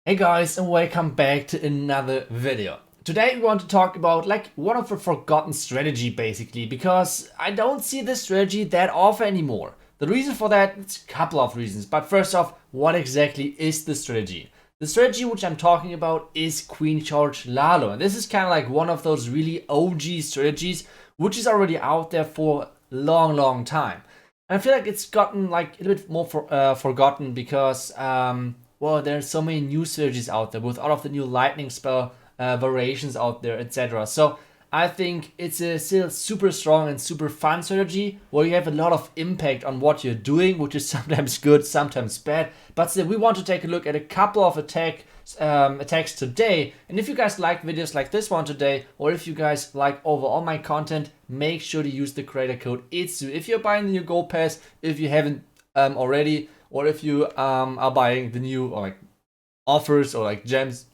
Hey guys, and welcome back to another video. Today we want to talk about one of the forgotten strategy basically, because I don't see this strategy that often anymore. The reason for that, it's a couple of reasons, but first off, what exactly is the strategy? The strategy which I'm talking about is Queen Charge LaLo, and this is kind of like one of those really OG strategies which is already out there for a long time. And I feel like it's gotten like a little bit more forgotten because well, there's so many new strategies out there with all of the new lightning spell variations out there, etc. So I think it's a still super strong and super fun strategy where you have a lot of impact on what you're doing, which is sometimes good, sometimes bad. But still, we want to take a look at a couple of attacks today. And if you guys like videos like this one today, or if you guys like overall my content, make sure to use the creator code ITSU if you're buying the new Gold Pass, if you haven't already, or if you are buying the new or like offers or like gems,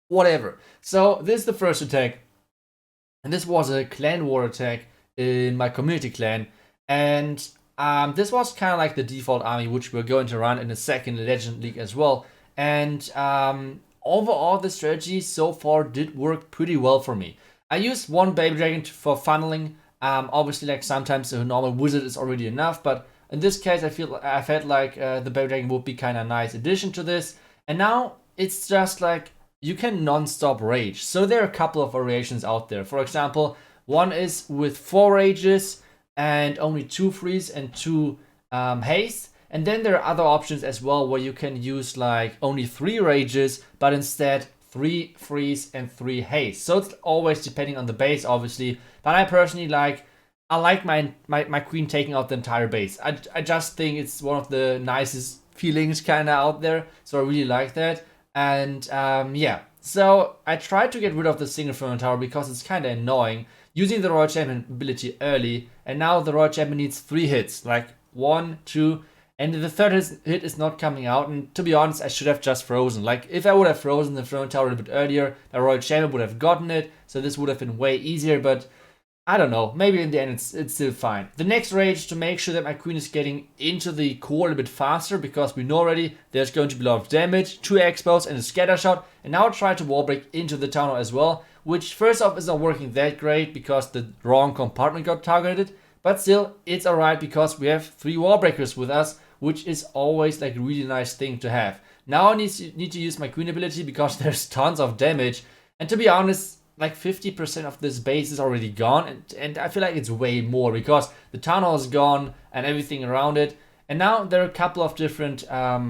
whatever. So this is the first attack, and this was a clan war attack in my community clan, and this was kind of like the default army which we're going to run in the second Legend League as well. And overall, the strategy so far did work pretty well for me. I used one baby dragon for funneling. Obviously, like sometimes a normal wizard is already enough, but in this case, I felt like the baby dragon would be kind of nice addition to this. And now it's just like you can non-stop rage. So there are a couple of variations out there. For example, one is with 4 rages and only 2 freeze and 2 haste. And then there are other options as well where you can use like only 3 rages, but instead 3 freeze and 3 haste. So it's always depending on the base, obviously. But I personally I like my queen taking out the entire base. I just think it's one of the nicest feelings kind of out there. So I really like that. And yeah, so I tried to get rid of the single Throne Tower because it's kind of annoying using the Royal Champion ability early. And now the Royal Champion needs 3 hits, like 1, 2, and the third hit is not coming out. And to be honest, I should have just frozen. Like if I would have frozen the Throne Tower a bit earlier, the Royal Champion would have gotten it. So this would have been way easier, but I don't know. Maybe in the end it's still fine. The next rage to make sure that my queen is getting into the core a bit faster, because we know already there's going to be a lot of damage, 2 expos and a scatter shot, and now try to wall break into the town hall as well, which first off is not working that great because the wrong compartment got targeted, but still it's alright because we have 3 wall breakers with us, which is always like a really nice thing to have. Now I need to use my queen ability because there's tons of damage, and to be honest, like 50% of this base is already gone, and I feel like it's way more because the town hall is gone and everything around it. And now there are a couple of different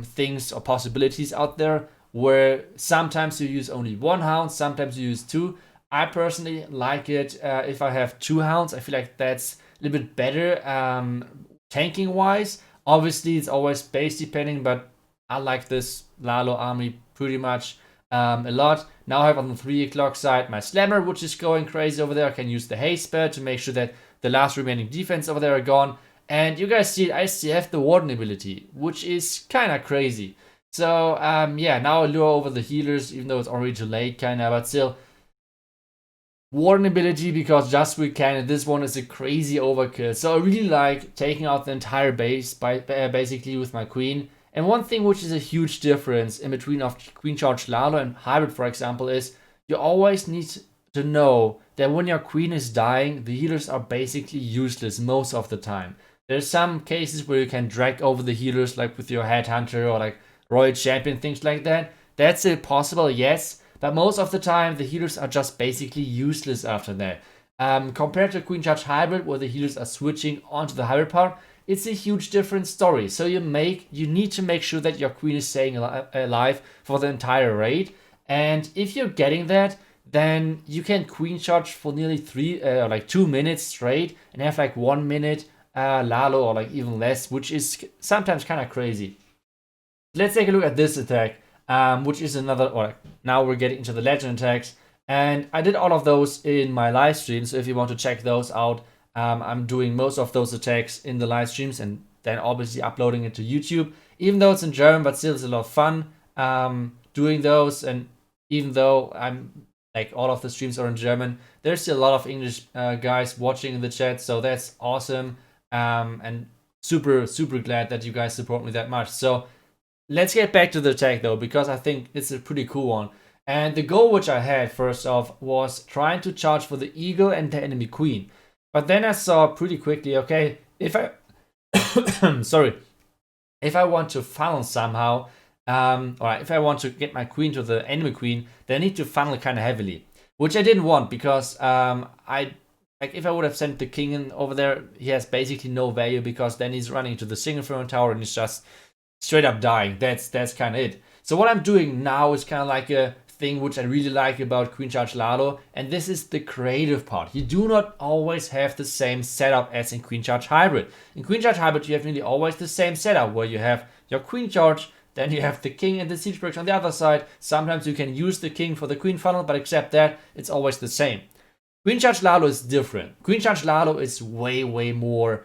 things or possibilities out there where sometimes you use only 1 hound, sometimes you use 2. I personally like it if I have 2 hounds. I feel like that's a little bit better tanking wise. Obviously it's always base depending, but I like this LaLo army pretty much a lot. Now I have on the 3 o'clock side my Slammer, which is going crazy over there. I can use the haste spell to make sure that the last remaining defense over there are gone. And you guys see, I still have the Warden ability, which is kind of crazy. So yeah, now I lure over the healers, even though it's already too late, kind of, but still. Warden ability because just we can, and this one is a crazy overkill. So I really like taking out the entire base by basically with my queen. And one thing which is a huge difference in between of Queen Charge LaLo and Hybrid, for example, is you always need to know that when your queen is dying, the healers are basically useless most of the time. There's some cases where you can drag over the healers, like with your Headhunter or like Royal Champion, things like that. That's still possible, yes, but most of the time the healers are just basically useless after that. Compared to Queen Charge Hybrid, where the healers are switching onto the hybrid part, it's a huge different story. So you need to make sure that your queen is staying alive for the entire raid. And if you're getting that, then you can queen charge for nearly 2 minutes straight and have like 1 minute LaLo or like even less, which is sometimes kind of crazy. Let's take a look at this attack, which is another, or now we're getting into the legend attacks. And I did all of those in my live stream, so if you want to check those out, I'm doing most of those attacks in the live streams and then obviously uploading it to YouTube. Even though it's in German, but still it's a lot of fun doing those. And even though I'm like all of the streams are in German, there's still a lot of English guys watching in the chat, so that's awesome. And super glad that you guys support me that much. So let's get back to the attack though, because I think it's a pretty cool one. And the goal which I had first off was trying to charge for the eagle and the enemy queen. But then I saw pretty quickly, okay, if I sorry, if I want to funnel somehow, or if I want to get my queen to the enemy queen, then I need to funnel kind of heavily, which I didn't want because like if I would have sent the king in over there, he has basically no value because then he's running to the single throne tower and he's just straight up dying. That's kind of it. So what I'm doing now is kind of like a thing which I really like about Queen Charge LaLo, and this is the creative part. You do not always have the same setup as in Queen Charge Hybrid. In Queen Charge Hybrid, you have nearly always the same setup where you have your Queen Charge, then you have the king and the siege bridge on the other side. Sometimes you can use the king for the queen funnel, but except that, it's always the same. Queen Charge LaLo is different. Queen Charge LaLo is way more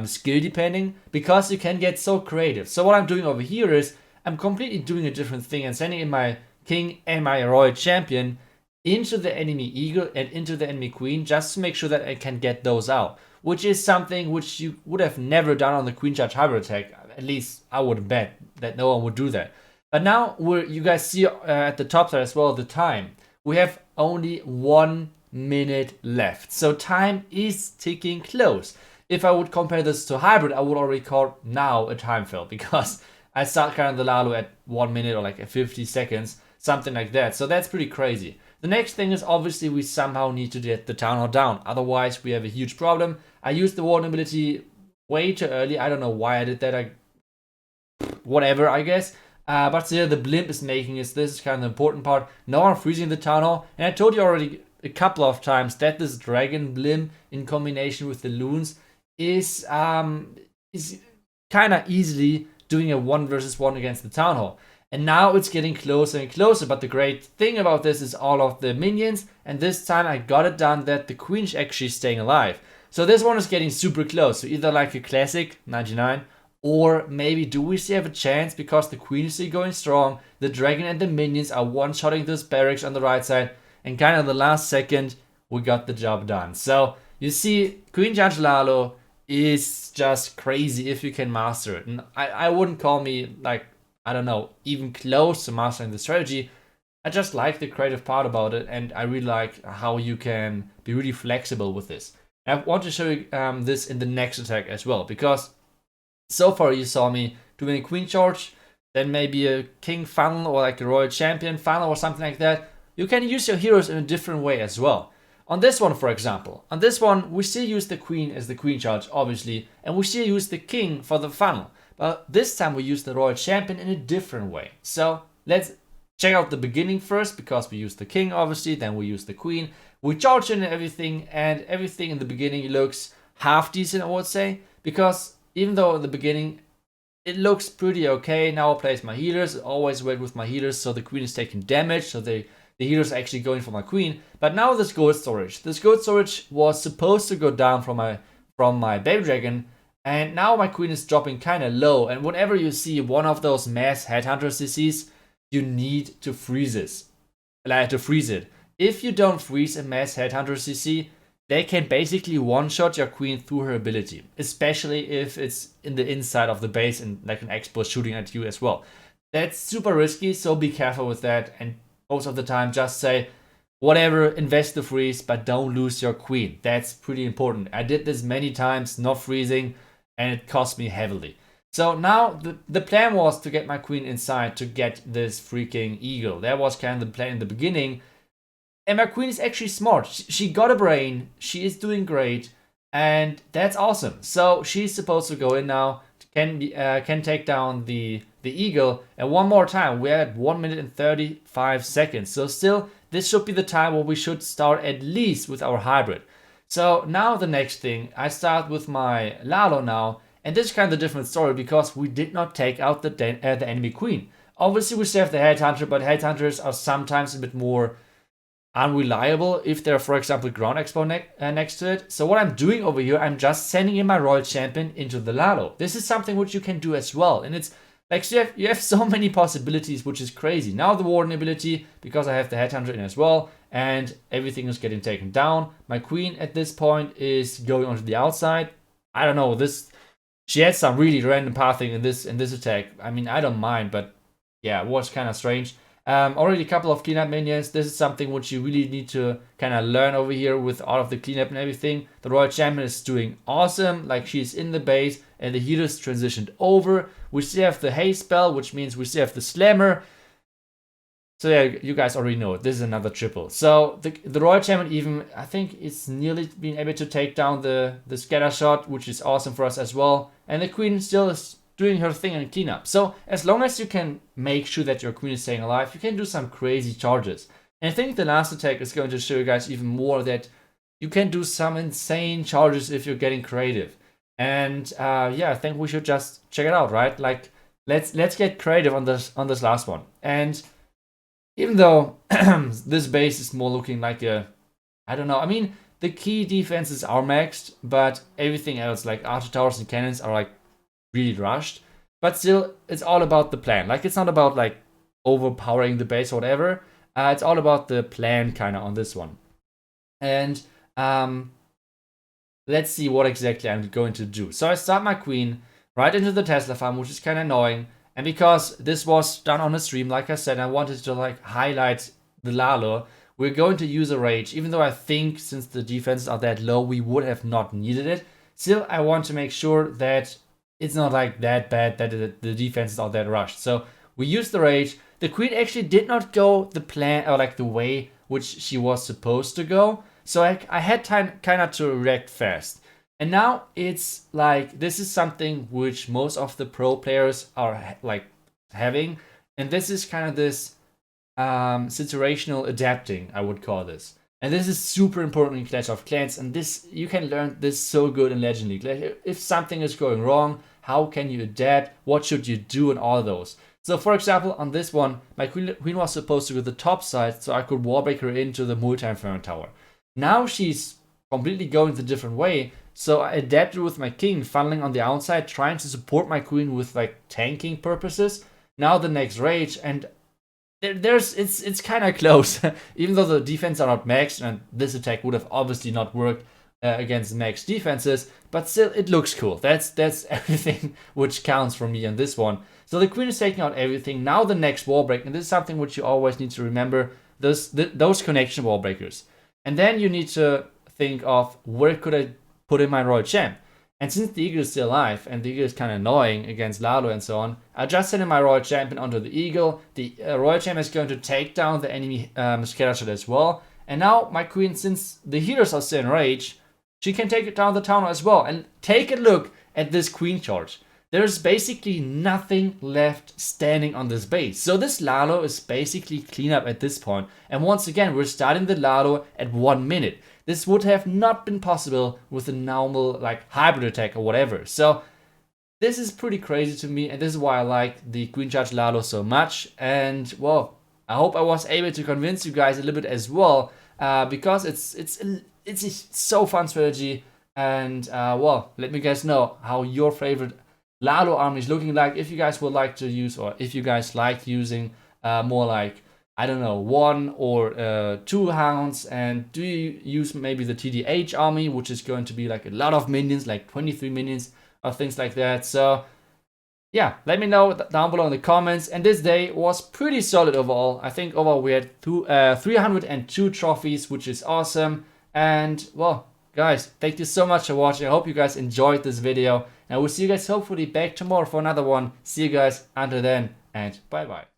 skill depending because you can get so creative. So what I'm doing over here is I'm completely doing a different thing and sending in my king and my royal champion into the enemy eagle and into the enemy queen just to make sure that I can get those out, which is something which you would have never done on the Queen Charge Hybrid attack. At least I would bet that no one would do that. But now you guys see at the top there as well the time. We have only 1 minute left, so time is ticking close. If I would compare this to Hybrid, I would already call now a time fail because I start kind of the LaLo at 1 minute or like 50 seconds, something like that. So that's pretty crazy. The next thing is obviously we somehow need to get the town hall down. Otherwise we have a huge problem. I used the warden ability way too early. I don't know why I did that. Whatever, I guess. But still, the blimp is making it. This is kind of the important part. Now I'm freezing the town hall. And I told you already a couple of times that this dragon blimp in combination with the loons is kind of easily doing a 1 versus 1 against the town hall. And now it's getting closer and closer. But the great thing about this is all of the minions. And this time I got it done that the queen's actually staying alive. So this one is getting super close. So either like a classic 99, or maybe do we still have a chance because the queen is still going strong. The dragon and the minions are one-shotting this barracks on the right side. And kind of the last second, we got the job done. So you see, Queen Charge LaLo is just crazy if you can master it. And I wouldn't call me like, I don't know, even close to mastering the strategy. I just like the creative part about it, and I really like how you can be really flexible with this. I want to show you this in the next attack as well, because so far you saw me doing a queen charge, then maybe a king funnel or like a royal champion funnel or something like that. You can use your heroes in a different way as well. On this one, for example, on this one we still use the queen as the queen charge, obviously, and we still use the king for the funnel. But this time we use the royal champion in a different way. So let's check out the beginning first, because we use the king obviously, then we use the queen. We charge in everything, and everything in the beginning looks half decent, I would say, because even though in the beginning it looks pretty okay. Now I place my healers, always wait with my healers so the queen is taking damage, so the healers are actually going for my queen. But now this gold storage. This gold storage was supposed to go down from my baby dragon, and now my queen is dropping kind of low. And whenever you see one of those mass headhunter CCs, you need to freeze it. If you don't freeze a mass headhunter CC, they can basically one-shot your queen through her ability, especially if it's in the inside of the base and like an expo shooting at you as well. That's super risky, so be careful with that, and most of the time just say, whatever, invest the freeze, but don't lose your queen. That's pretty important. I did this many times, not freezing, and it cost me heavily. So now the plan was to get my queen inside to get this freaking eagle. That was kind of the plan in the beginning. And my queen is actually smart. She got a brain. She is doing great. And that's awesome. So she's supposed to go in now. Can take down the eagle. And one more time. We're at 1 minute and 35 seconds. So still, this should be the time where we should start at least with our hybrid. So now the next thing. I start with my LaLo now. And this is kind of a different story because we did not take out the enemy queen. Obviously, we still have the headhunter, but headhunters are sometimes a bit more unreliable if they're, for example, ground expo next to it. So what I'm doing over here, I'm just sending in my royal champion into the LaLo. This is something which you can do as well. And it's like, so you have so many possibilities, which is crazy. Now the warden ability, because I have the headhunter in as well, and everything is getting taken down. My queen at this point is going onto the outside. I don't know, She had some really random pathing in this attack. I mean, I don't mind, but yeah, it was kind of strange. Already a couple of cleanup minions. This is something which you really need to kind of learn over here with all of the cleanup and everything. The Royal Champion is doing awesome. Like, she's in the base and the healers transitioned over. We still have the haste spell, which means we still have the slammer. So yeah, you guys already know it. This is another triple. So the Royal Champion even, I think it's nearly being able to take down the scatter shot, which is awesome for us as well. And the Queen still is doing her thing in cleanup. So as long as you can make sure that your Queen is staying alive, you can do some crazy charges. And I think the last attack is going to show you guys even more that you can do some insane charges if you're getting creative. And yeah, I think we should just check it out, right? Like, let's get creative on this last one. And even though this base is more looking like a, I don't know, I mean, the key defenses are maxed, but everything else, like archer towers and cannons, are like really rushed. But still, it's all about the plan. Like, it's not about like overpowering the base or whatever. It's all about the plan kind of on this one. And let's see what exactly I'm going to do. So I start my Queen right into the Tesla farm, which is kind of annoying. And because this was done on a stream, like I said, I wanted to like highlight the LaLo. We're going to use a rage, even though I think since the defenses are that low, we would have not needed it. Still, I want to make sure that it's not like that bad that the defenses are that rushed. So we used the rage. The Queen actually did not go the plan or like the way which she was supposed to go. So I had time kind of to react fast. And now it's like, this is something which most of the pro players are like having. And this is kind of this situational adapting, I would call this. And this is super important in Clash of Clans. And this, you can learn this so good in Legend League. Like, if something is going wrong, how can you adapt? What should you do? And all those. So for example, on this one, my Queen was supposed to go to the top side so I could wallbreak her into the multi-inferno tower. Now she's completely going the different way. So I adapted with my King, funneling on the outside, trying to support my Queen with like tanking purposes. Now the next rage, and it's kind of close. Even though the defense are not maxed, and this attack would have obviously not worked against max defenses, but still it looks cool. That's everything which counts for me on this one. So the Queen is taking out everything. Now the next wall break, and this is something which you always need to remember, those connection wall breakers. And then you need to think of, where could I put in my Royal Champ? And since the Eagle is still alive, and the Eagle is kind of annoying against LaLo and so on, I just sent in my Royal Champion onto the Eagle. The Royal Champion is going to take down the enemy scatter shot as well. And now my Queen, since the healers are still in rage, she can take it down the tower as well. And take a look at this Queen charge. There's basically nothing left standing on this base. So this LaLo is basically clean up at this point. And once again, we're starting the LaLo at 1 minute. This would have not been possible with a normal like hybrid attack or whatever. So this is pretty crazy to me, and this is why I like the Queen Charge LaLo so much. And well, I hope I was able to convince you guys a little bit as well, because it's a so fun strategy. And well, let me guys know how your favorite LaLo army is looking like. If you guys would like to use, or if you guys like using more like, I don't know, 1 or 2 hounds, and do you use maybe the TDH army, which is going to be like a lot of minions, like 23 minions or things like that. So yeah, let me know down below in the comments. And this day was pretty solid overall. I think overall we had 302 trophies, which is awesome. And well, guys, thank you so much for watching. I hope you guys enjoyed this video, and I will see you guys hopefully back tomorrow for another one. See you guys until then, and bye bye.